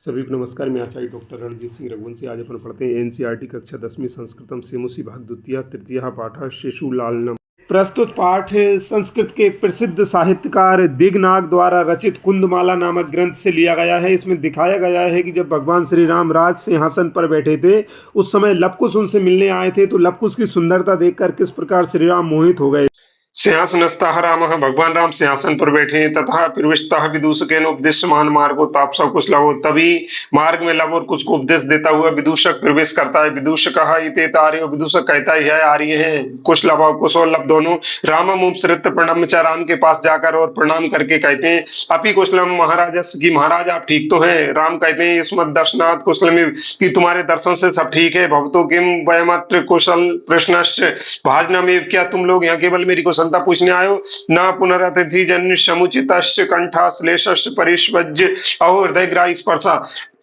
सभी को नमस्कार। मैं आचार्य डॉक्टर रणजीत सिंह रघुवंशी। आज अपन पढ़ते हैं एनसीईआरटी कक्षा 10वीं संस्कृतम सेमुसी भाग द्वितीय तृतीय पाठ शिशुलालनम। प्रस्तुत पाठ संस्कृत के प्रसिद्ध साहित्यकार दिगनाग द्वारा रचित कुंदमाला नामक ग्रंथ से लिया गया है। इसमें दिखाया गया है कि जब भगवान श्री राम राज सिंहासन पर बैठे थे उस समय लवकुश उनसे मिलने आए थे, तो लवकुश की सुंदरता देखकर किस प्रकार श्री राम मोहित हो गए। सिंहासनस्थः रामः, भगवान राम सिंहासन पर बैठे हैं। तथा प्रविष्टः विदूषकेन उपदिश्यमान मार्गो तापसा कुशलवो, तभी मार्ग में लव और कुश को उपदेश देता हुआ विदूषक प्रवेश करता है। विदूषकः इत्येत आर्य, विदूषक कहता है आर्य है। कुशलव, कुश और लव दोनों रामम उपसृत्य प्रणम्य च, राम के पास जाकर और प्रणाम करके कहते हैं अपि कुशलम महाराजस्, की महाराज आप ठीक तो हैं। राम कहते हैं युष्मद् दर्शनात् कुशलमिव, कि तुम्हारे दर्शन से सब ठीक है। भवतो किम वयमत्र कुशल प्रश्नस्य भाजनमेव, क्या तुम लोग यहाँ केवल मेरी कुशलता पूछने आयो। न पुनरतिथि जन्य समुचितस्य कंठाश्लेषस्य परिष्वज्य अहो हृदयग्राही स्पर्शा,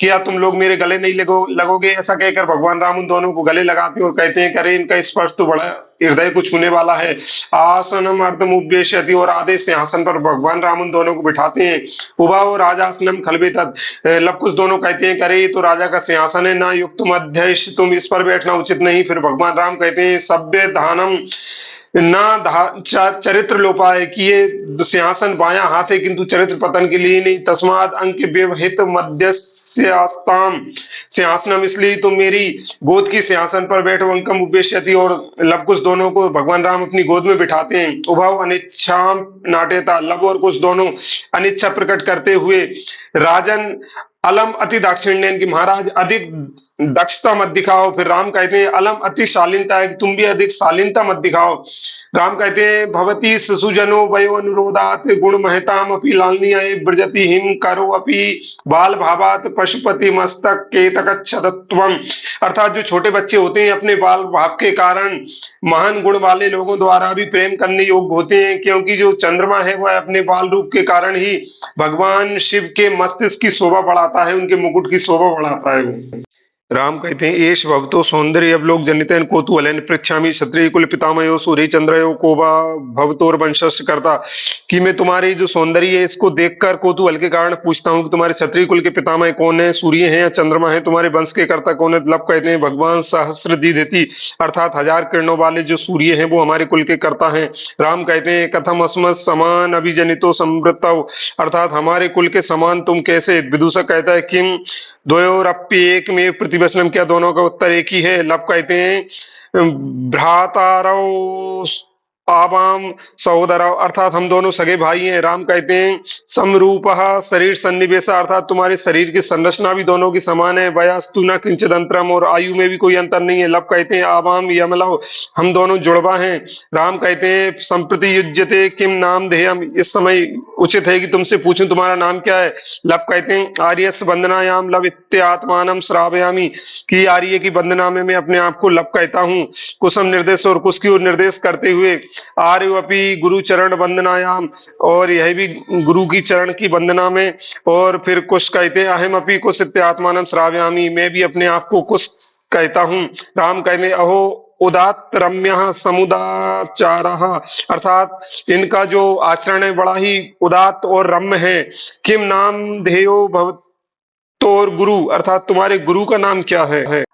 क्या तुम लोग मेरे गले नहीं लगोगे। ऐसा कहकर भगवान राम उन दोनों को गले लगाते और कहते हैं करे इनका स्पर्श तो बड़ा हृदय को छूने वाला है। आसनम अर्धमुपवेशयति, और आधे सिंहासन पर भगवान राम उन दोनों को बिठाते हैं। उभाओ राजासनम खलबेतत्, लवकुश दोनों कहते हैं करे ये तो राजा का सिंहासन है, ना युक्त मध्यश, तुम इस पर बैठना उचित नहीं। फिर भगवान राम कहते हैं सभ्य धानम ना चरित्र लोपाय, कि ये सिंहासन बायां हाथ है किंतु चरित्र पतन के लिए नहीं। तस्माद अंक व्यवहित मध्यस्यास्ताम सिंहासनम, इसलिए तुम मेरी गोद की सिंहासन पर बैठो। अंकम उपवेश्यति, और लवकुश दोनों को भगवान राम अपनी गोद में बिठाते हैं। उभव अनिच्छा नाट्यता, लव और कुश दोनों अनिच्छा प्रकट करते हुए राजन अलम अति दाक्षिण्यन, की महाराज अधिक दक्षता मत दिखाओ। फिर राम कहते हैं अलम अति शालीनता है, कि तुम भी अधिक शालीनता मत दिखाओ। राम कहते हैं भवती शिशुजनो वयो अनुरोधात गुण महताम अपि लालनीय ब्रजति हिम करो अपि बाल भावात पशुपति मस्तक केतकच्छदत्वम, अर्थात जो छोटे बच्चे होते हैं अपने बाल भाव के कारण महान गुण वाले लोगों द्वारा भी प्रेम करने योग्य होते हैं, क्योंकि जो चंद्रमा है वह अपने बाल रूप के कारण ही भगवान शिव के मस्तिष्क की शोभा बढ़ाता है, उनके मुकुट की शोभा बढ़ाता है वो। राम कहते हैं एष भवतो सौंदर्य अवलोक जनितेन कौतूहलेन पृच्छामि क्षत्रिय कुल पितामहो सूर्य चंद्रयो कोबा भवतोर वंशस्य करता, कि मैं तुम्हारी जो सौंदर्य है इसको देखकर कौतूहल के कारण पूछता हूँ कि तुम्हारे क्षत्रिय कुल के पितामह कौन है, सूर्य है या चंद्रमा है, तुम्हारे वंश के कर्ता कौन है। लव कहते हैं भगवान सहस्रदीधि, अर्थात 1000 किरणों वाले जो सूर्य है वो हमारे कुल के कर्ता है। राम कहते हैं कथम अस्मत् समान अभिजनितो समृत, अर्थात हमारे कुल के समान तुम कैसे। विदूषक कहता है किम द्वयोरप्य एक में प्रतिवचनम, क्या दोनों का उत्तर एक ही है। लव कहते हैं भ्रातारौ आवाम सहोदरा, अर्थात हम दोनों सगे भाई हैं। राम कहते हैं समरूपः शरीर सन्निवेश, अर्थात तुम्हारे शरीर की संरचना भी दोनों की समान है। वयस्तु न किंचित अंतरम, और आयु में भी कोई अंतर नहीं है। लव कहते हैं आवाम यमलव, हम दोनों जुड़वा हैं। राम कहते हैं संप्रति युज्यते किम नाम ध्येयम, इस समय उचित है कि तुमसे पूछूं तुम्हारा नाम क्या है। लव कहते हैं आर्यस्य वंदनायाम लव इत्यात्मानम श्रावयामि, कि आर्य की वंदना में मैं अपने आप को लव कहता हूँ। कुसम निर्देश, और कुश की ओर निर्देश करते हुए आर्योपि गुरु चरण वंदनायाम, और यह भी गुरु की चरण की वंदना में। और फिर कुश कहते हैं अहम अपि कुश इत्यात्मानम श्रावयामि, मैं भी अपने आप को कुश कहता हूँ। राम कहते अहो उदात्त रम्य समुदाचारः, अर्थात इनका जो आचरण है बड़ा ही उदात्त और रम्य है। किम नाम ध्येयो भवतोर गुरु, अर्थात तुम्हारे गुरु का नाम क्या है।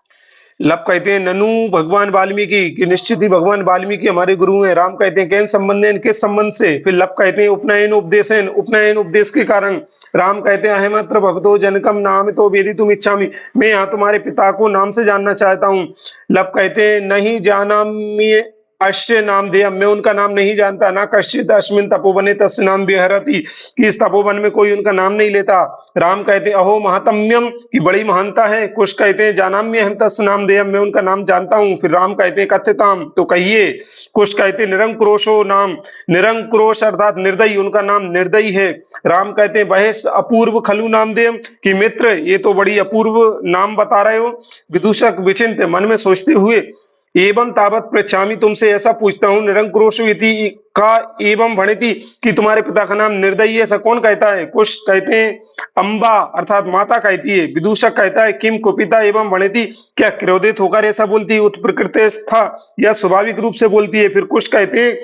लव कहते हैं ननु भगवान वाल्मीकि, कि निश्चित ही भगवान वाल्मीकि हमारे गुरु हैं। राम कहते हैं कैन संबंध है, किस संबंध से। फिर लव कहते हैं उपनयन उपदेशन, उपनयन उपदेश के कारण। राम कहते हैं अहमत्र भवतो जनकम नाम तो वेदी तुम इच्छामि, मैं यहाँ तुम्हारे पिता को नाम से जानना चाहता हूँ। लव कहते हैं नहीं जानामि अश्य नाम ध्येयम, मैं उनका नाम नहीं जानता। ना कश्चित अस्मिन् तपोवने तस्य नाम विहरति, कि इस तपोवन में कोई उनका नाम नहीं लेता। राम कहते हैं अहो महात्म्यम, की बड़ी महानता है। कुश कहते हैं जानाम्य हम तस्य नाम ध्येयम, मैं उनका नाम जानता हूँ। फिर राम कहते हैं कथ्यताम, तो कहिए। कुश कहते हैं निरंकुरोशो नाम, निरंकुरोश अर्थात निर्दयी, उनका नाम निर्दयी है। राम कहते हैं बहेश अपूर्व खलु नाम ध्येयम, कि मित्र ये तो बड़ी अपूर्व नाम बता रहे हो। विदूषक विचिंत, मन में सोचते हुए एवं तावत पृच्छामि, तुमसे ऐसा पूछता हूँ। निरंकुरोषु इति का एवं भणिति, कि तुम्हारे पिता का नाम निर्दयी है, ऐसा कौन कहता है। कुश कहते हैं अंबा अर्थात माता कहती है। विदूषक कहता है किम कुपिता एवं भणिति, क्या क्रोधित होकर ऐसा बोलती है। उत्प्रकृतिस्था, या स्वाभाविक रूप से बोलती है। फिर कुश कहते हैं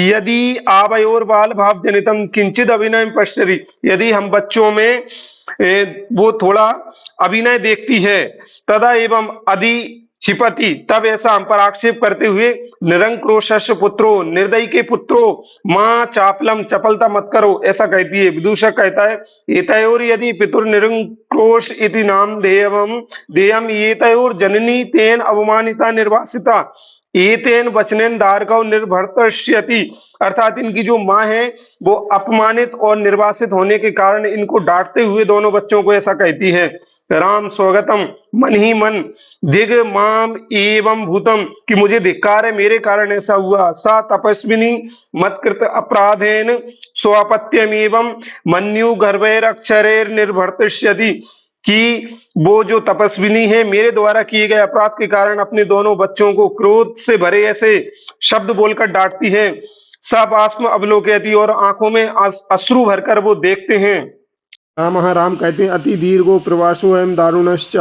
यदि आवयोर बाल भाव जनितम किंचित अभिनय पश्यति, यदि हम बच्चों में वो थोड़ा अभिनय देखती है। तदा एवं अधि क्षिपति, तब ऐसा हम पर आक्षेप करते हुए, निरंक्रोशस्य पुत्रो, निर्दयी के पुत्रो, मां चापलम, चपलता मत करो, ऐसा कहती है। विदूषक कहता है, एतयोर यदि पितुर निरंक्रोश इति नाम देयम देयम एतयोर जननी तेन अवमानिता निर्वासिता एतेन वचनेन दारकौ निर्भर्तष्यति, अर्थात इनकी जो माँ है वो अपमानित और निर्वासित होने के कारण इनको डांटते हुए दोनों बच्चों को ऐसा कहती है। राम स्वगतम, मन ही मन, दिग माम एवं भूतम, कि मुझे धिक्कार है, मेरे कारण ऐसा हुआ। सा तपस्विनी मत्कृत अपराधेन स्वापत्यम एवं मन्यु गर्भैर अक्षरैर निर्भर्तष्यति, कि वो जो तपस्विनी है मेरे द्वारा किए गए अपराध के कारण अपने दोनों बच्चों को क्रोध से भरे ऐसे शब्द बोलकर डांटती है। सब आत्म अवलोकयति, और आंखों में अश्रु भरकर वो देखते हैं। राम राम कहते हैं, अति दीर्घो प्रवासो एवं दारुणश्च,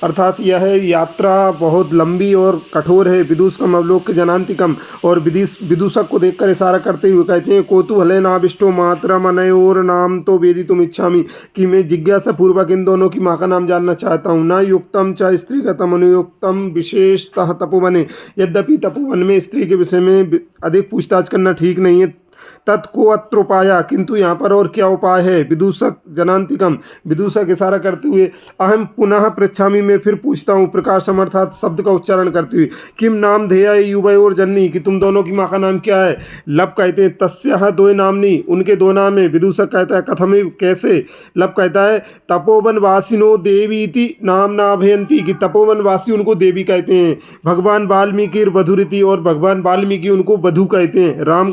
अर्थात यह यात्रा बहुत लंबी और कठोर है। विदूषकम अवलोक जनांतिकम, और विदूषक को देखकर इशारा करते हुए कहते हैं, कौतूहले नाभिष्टो मातरम अनयोर नाम तो वेदी तुम इच्छामि, कि मैं जिज्ञासा पूर्वक इन दोनों की माँ का नाम जानना चाहता हूँ। न युक्तम च स्त्रीगतम अनुयुक्तम विशेषतः तपोवने, यद्यपि तपोवन में स्त्री के विषय में अधिक पूछताछ करना ठीक नहीं है। तत्को अत्रोपाया, किंतु यहाँ पर और क्या उपाय है। विदूषक जनांतिकम, विदूषक इशारा करते हुए, अहम पुनः पृच्छामि, मैं फिर पूछता हूँ, प्रकाशम अर्थात शब्द का उच्चारण करते हुए, किम नाम धेया युवय और जननी, कि तुम दोनों की माँ का नाम क्या है। लब कहते हैं, तस्याः द्वय नामनी, उनके दो नाम है। विदूषक कहता है, कथमिव, कैसे। लब कहता है, तपोवन वासिनो देवी इति नाम नाभयंती, कि तपोवन वासी उनको देवी कहते हैं। भगवान वाल्मीकि वधुरिति, और भगवान वाल्मीकि उनको वधु कहते हैं। राम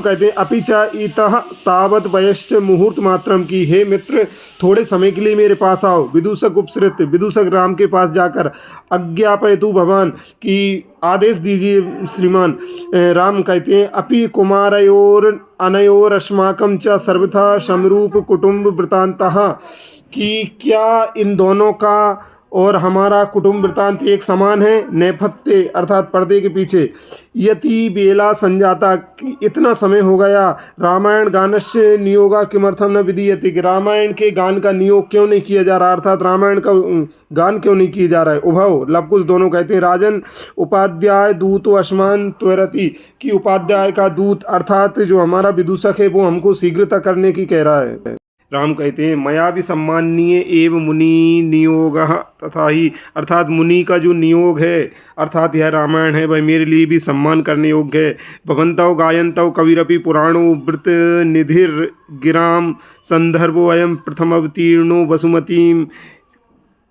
कहते हैं, अपि च इतः तावत वयश्च मुहूर्त मात्रम, की हे मित्र थोड़े समय के लिए मेरे पास आओ। विदूषक उपसृत, विदूषक राम के पास जाकर, अज्ञापयतु भगवान, की आदेश दीजिए श्रीमान। राम कहते हैं, अपि कुमारयोर अनयोर अस्माकं च सर्वथा समरूप कुटुंब वृतांतः, कि क्या इन दोनों का और हमारा कुटुंब वृतांत एक समान है। नेपथ्य अर्थात पर्दे के पीछे, यति बेला संजाता, कि इतना समय हो गया। रामायण गानस्य नियोगा किमर्थम न विधीयते, कि रामायण के गान का नियोग क्यों नहीं किया जा रहा, अर्थात रामायण का गान क्यों नहीं किया जा रहा है। उभव लवकुश दोनों कहते हैं, राजन उपाध्याय दूतो अस्मान त्वरति, कि उपाध्याय का दूत अर्थात जो हमारा विदूषक है वो हमको शीघ्रता करने की कह रहा है। राम कहते हैं, मया भी सम्मानीय एवं मुनि नियोग तथा ही, अर्थात मुनि का जो नियोग है अर्थात यह रामायण है, वह मेरे लिए भी सम्मान करने योग्य है। भवन्तौ गायन्तौ कविरपि पुराणो वृत निधिर गिराम संदर्भो अयम प्रथम अवतीर्णो वसुमतीम,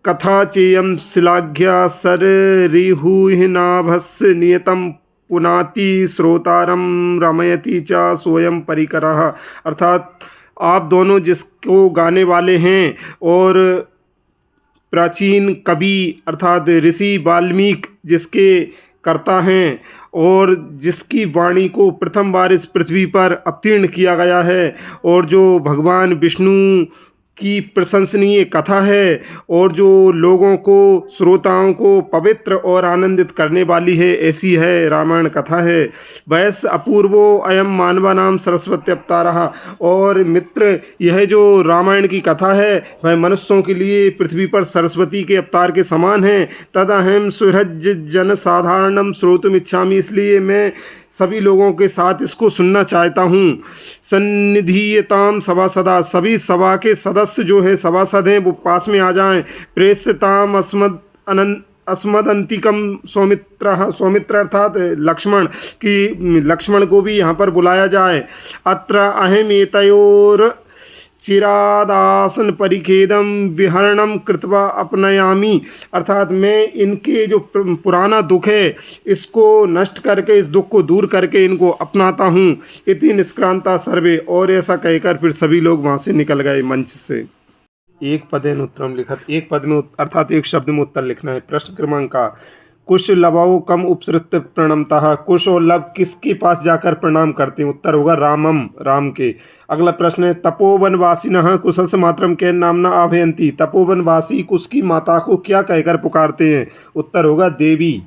कथा चेयम शिलाघ्या सररिहुहिनाभस्य नियतम पुनाति श्रोतारम रमयति च सोयम परिकरः, अर्थात आप दोनों जिसको गाने वाले हैं और प्राचीन कवि अर्थात ऋषि वाल्मीकि जिसके कर्ता हैं और जिसकी वाणी को प्रथम बार इस पृथ्वी पर अवतीर्ण किया गया है, और जो भगवान विष्णु की प्रशंसनीय कथा है, और जो लोगों को श्रोताओं को पवित्र और आनंदित करने वाली है, ऐसी है रामायण कथा है। वैस अपूर्वो अयम मानवा नाम सरस्वती अवतारः, और मित्र यह जो रामायण की कथा है वह मनुष्यों के लिए पृथ्वी पर सरस्वती के अवतार के समान है। तदहम सुहृज जन साधारणम श्रोतुम इच्छामि, इसलिए मैं सभी लोगों के साथ इसको सुनना चाहता हूँ। सन्निधीयताम सभासदा, सभी सभा के सदस्य जो हैं सभासद हैं वो पास में आ जाएं। प्रेष्यताम अस्मदंतिकम सौमित्र, सौमित्र अर्थात लक्ष्मण, की लक्ष्मण को भी यहाँ पर बुलाया जाए। अत्र अहम एतयोर चिरादासन परिखेदम विहरणम कृत्वा अपनयामी, अर्थात मैं इनके जो पुराना दुख है इसको नष्ट करके, इस दुख को दूर करके इनको अपनाता हूँ। इति निष्क्रांता सर्वे, और ऐसा कहकर फिर सभी लोग वहाँ से निकल गए मंच से। एक पदेन उत्तरम लिखत, एक पद में अर्थात एक शब्द में उत्तर लिखना है। प्रश्न क्रमांक का, कुश लभौ कम उपसृत प्रणमतः, कुश और लव किसके पास जाकर प्रणाम करते हैं। उत्तर होगा रामम, राम के। अगला प्रश्न है, तपोवनवासिनः कुशस्य मातरम केन नामना आह्वयन्ति, तपोवनवासी कुश की माता को क्या कहकर पुकारते हैं। उत्तर होगा देवी।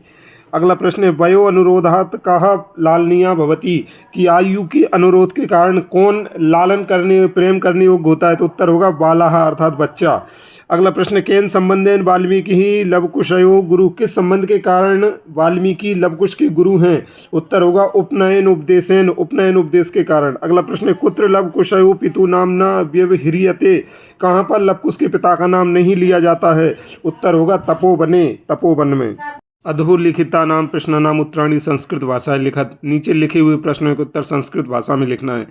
अगला प्रश्न है वयो अनुरोधात् कः लालनीया भवति, कि आयु के अनुरोध के कारण कौन लालन करने प्रेम करने योग्य होता है, तो उत्तर होगा बालः अर्थात बच्चा। अगला प्रश्न केन संबंधेन वाल्मीकि ही लवकुशयो गुरु, किस संबंध के कारण वाल्मीकि लवकुश के गुरु हैं, उत्तर होगा उपनयन उपदेशेन, उपनयन उपदेश के कारण। अगला प्रश्न कुत्र लवकुशयो पितु नामना व्यवह्रियते, कहाँ पर लवकुश के पिता का नाम नहीं लिया जाता है, उत्तर होगा तपोवने, तपोवन में। अधोलिखिता नाम प्रश्न नाम उत्तराणी संस्कृत भाषा लिखत, नीचे लिखे हुए प्रश्नों के उत्तर संस्कृत भाषा में लिखना है।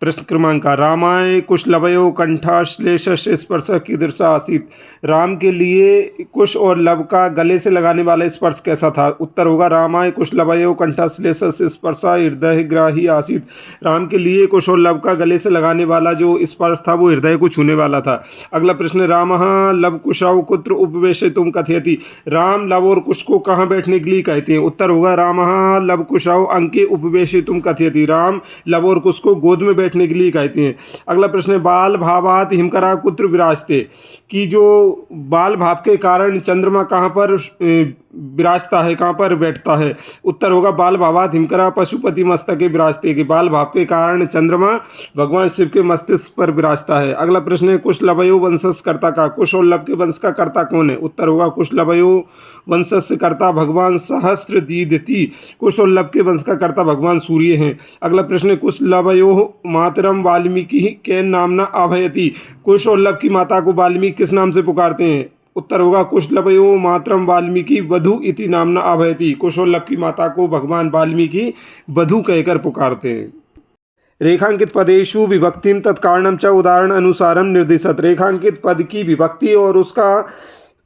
प्रश्न क्रमांक रामाय कुशलवयो कंठाश्लेष स्पर्श कीदृश आसीत, राम के लिए कुश और लव का गले से लगाने वाला स्पर्श कैसा था, उत्तर होगा रामाय कुशलवयो कंठाश्लेष स्पर्श हृदय ग्राही आसीत, राम के लिए कुश और लव का गले से लगाने वाला जो स्पर्श था वो हृदय को छूने वाला था। अगला प्रश्न रामः लव कुशौ कुत्र उपवेशयितुं कथयति, राम लव और कुश को कहाँ बैठने के लिए कहते हैं, उत्तर होगा रामः लव कुशौ अंके उपवेशयितुं कथयति, राम लव और कुश को गोद में बैठने के लिए कहते हैं। अगला प्रश्न है बाल भावात हिमकरा कुत्र विराजते, कि जो बाल भाव के कारण चंद्रमा कहाँ पर विराजता है, कहाँ पर बैठता है, उत्तर होगा बाल भावात हिमकरा पशुपति मस्तके विराजते, कि बाल भाव के कारण चंद्रमा भगवान शिव के मस्तिष्क पर विराजता है। अगला प्रश्न है कुशलवयो वंशस कर्ता का, कुश और लव के वंश का कर्ता कौन है, उत्तर होगा कुशलवयो वंशस्य कर्ता भगवान सहस्रदीदिति, कुश और लव के वंश का कर्ता भगवान सूर्य हैं। अगला प्रश्न है कुशलवयो मातरम वाल्मीकि केन नामना आभयति, कुश और लव की माता को वाल्मीकि किस नाम से पुकारते हैं, उत्तर होगा कुशलवयो मातरम वाल्मीकि वधु इति नामना आभयति, कुश और लव की माता को भगवान वाल्मीकि वधु कहकर पुकारते हैं। रेखांकित पदेषु विभक्तिम तत्कारणम च उदाहरण अनुसारम निर्दिशत, रेखांकित पद की विभक्ति और उसका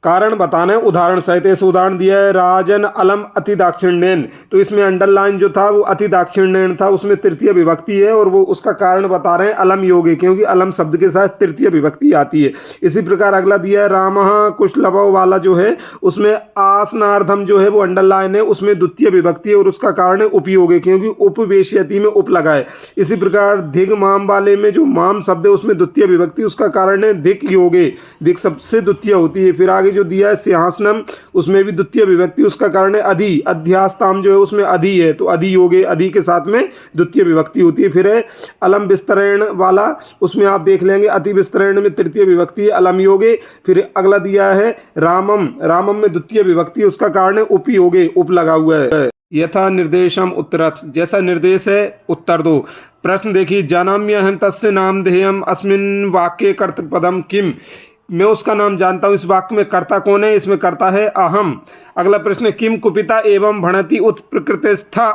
कारण बताना है उदाहरण सहित। ऐसे उदाहरण दिया है राजन अलम अति दाक्षिण्यन, तो इसमें अंडरलाइन जो था वो अति दाक्षिण्यन था, उसमें तृतीय विभक्ति है और वो उसका कारण बता रहे हैं अलम योग है, क्योंकि अलम शब्द के साथ तृतीय विभक्ति आती है। इसी प्रकार अगला दिया है रामः कुशलवो वाला जो है उसमें आसनार्धम जो है वो अंडरलाइन है, उसमें द्वितीय विभक्ति है और उसका कारण है उपयोग है, क्योंकि उपवेश्यति में उप लगा है। इसी प्रकार धिग माम वाले में जो माम शब्द है उसमें द्वितीय विभक्ति, उसका कारण है धिक योगे, धिक सबसे द्वितीय होती है। फिर आगे जो दिया है सिंहासनम, उसमें भी द्वितीय विभक्ति, उसका कारण है अधि, अध्यास्ताम जो है उसमें अधि है, तो अधि योगे, अधि के साथ में द्वितीय विभक्ति होती है। फिर है अलम विस्तरण वाला, उसमें आप देख लेंगे अति विस्तरण में तृतीय विभक्ति है अलम योगे। फिर अगला दिया है रामम, रामम में द्वितीय विभक्ति, उसका कारण है उपयोगे, उप लगा हुआ है। यथा निर्देशम उत्तरत, जैसा निर्देश है उत्तर दो। प्रश्न देखिए जानाम्यहं तस्य नामधेयम अस्मिन् वाक्ये कर्तृपदम किम, मैं उसका नाम जानता हूँ, इस वाक्य में कर्ता कौन है, इसमें कर्ता है अहम। अगला प्रश्न किम कुपिता एवं भणति उत्प्रकृतिस्था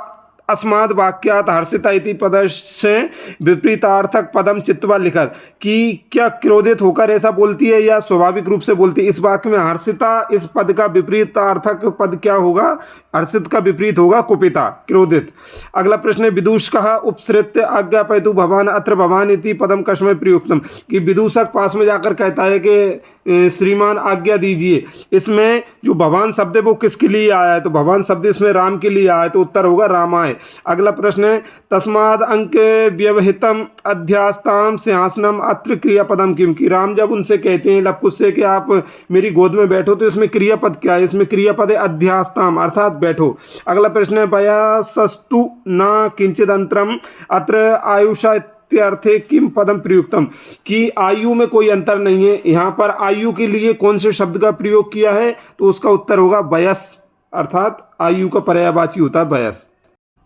अस्माद् वाक्यात् हर्षिता इति पदस्य विपरीतार्थक पदम चित्वा लिखत, कि क्या क्रोधित होकर ऐसा बोलती है या स्वाभाविक रूप से बोलती है। इस वाक्य में हर्षिता इस पद का विपरीतार्थक पद क्या होगा, हर्षित का विपरीत होगा कुपिता, क्रोधित। अगला प्रश्न है विदूषकः उपसृत्य आज्ञापयतु भवान अत्र भवान इति पदम कस्मै प्रयुक्तम, कि विदूषक पास में जाकर कहता है कि श्रीमान आज्ञा दीजिए। इसमें जो भवान शब्द है वो किसके लिए आया है, तो भवान शब्द इसमें राम के लिए आया है, तो उत्तर होगा रामाय। अगला प्रश्न है तस्माद अंक व्यवहितम अध्यास्ताम सिंहासनम अत्र क्रियापदम किम, कि राम जब उनसे कहते हैं लवकुश से कि आप मेरी गोद में बैठो, तो इसमें क्रियापद क्या है, इसमें क्रियापद है अध्यास्ताम अर्थात बैठो। अगला प्रश्न है वयसस्तु न किंचिदंतरम अत्र आयुषा अर्थे किम पदम प्रयुक्तम, कि आयु में कोई अंतर नहीं है, यहाँ पर आयु के लिए कौन से शब्द का प्रयोग किया है, तो उसका उत्तर होगा वयस, अर्थात आयु का पर्यायवाची होता है वयस।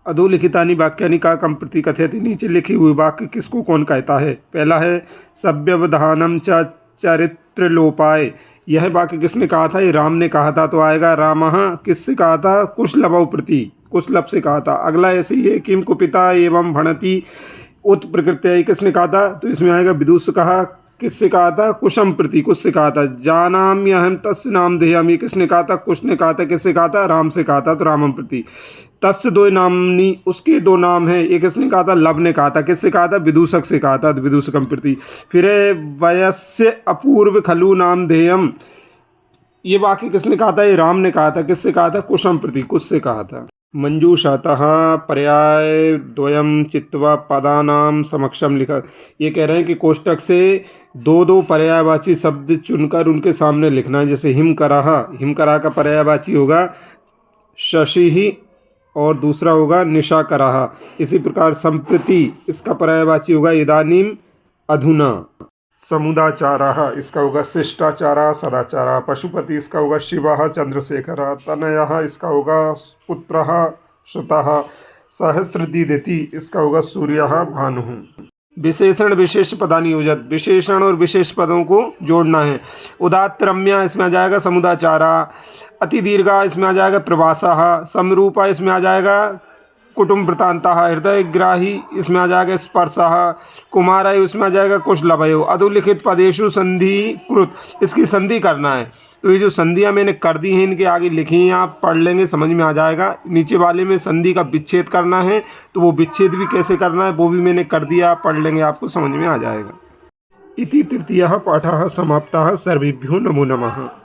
अधोलिखितानि वाक्यानि का कम प्रति कथयति, नीचे लिखे हुए वाक्य किसको कौन कहता है। पहला है सव्यवधानम च चरित्रलोपाय, यह वाक्य किसने कहा था, ये राम ने कहा था, तो आएगा रामः। किससे कहा था, कुशलवौ प्रति, कुशलभ से कहा था। अगला ऐसे ही है किम कुपिता एवं भणति उत प्रकृत्य, किसने कहा था, तो इसमें आएगा विदूषकः। किससे कहा था, कुशम प्रति, कुश से कहा था। जानाम्यहं तस्य नामधेयम, किसने कहा था, कुश ने कहा था। किससे कहा था, राम से कहा था, तो रामम प्रति। तस्य दो नामनी, उसके दो नाम हैं, एक किसने कहा था, लव ने कहा था। किससे कहा था, विदूषक से कहा था, तो विदूषकम प्रति। फिर वयस्य अपूर्व खलु नामधेयम, ये वाक्य किसने कहा था, ये राम ने कहा था। किससे कहा था, कुशम प्रति, कुश से कहा था। मंजूषातः पर्याय द्वयम चित्वा पदानाम समक्षम लिखा, ये कह रहे हैं कि कोष्टक से दो दो पर्यायवाची शब्द चुनकर उनके सामने लिखना है। जैसे हिमकराह, हिमकरा का पर्यायवाची होगा शशि और दूसरा होगा निशाकरः। इसी प्रकार संप्रति इसका पर्यायवाची होगा इदानीम अधुना। समुदाचारः इसका होगा शिष्टाचारः सदाचारः। पशुपति इसका होगा शिवः चंद्रशेखरः। तनयः इसका होगा पुत्रः श्रुतः। सहस्रदीदिति इसका होगा सूर्यः भानुः। विशेषण विशेष पदानि योजत, विशेषण और विशेष पदों को जोड़ना है। उदात्त रम्या इसमें आ जाएगा समुदाचारा। अति दीर्घा इसमें आ जाएगा प्रवासः। समरूपा इसमें आ जाएगा कुटुंब वृतांतः। हृदयग्राही इसमें आ जाएगा स्पर्शः। कुमारय इसमें आ जाएगा कुशलभयो। अधोलिखित पदेषु संधि कृत, इसकी संधि करना है। तो ये जो संधियाँ मैंने कर दी हैं इनके आगे लिखी हैं, आप पढ़ लेंगे समझ में आ जाएगा। नीचे वाले में संधि का विच्छेद करना है, तो वो विच्छेद भी कैसे करना है वो भी मैंने कर दिया, आप पढ़ लेंगे आपको समझ में आ जाएगा। इति तृतीयः पाठः समाप्तः। सर्वेभ्यो नमो नमः।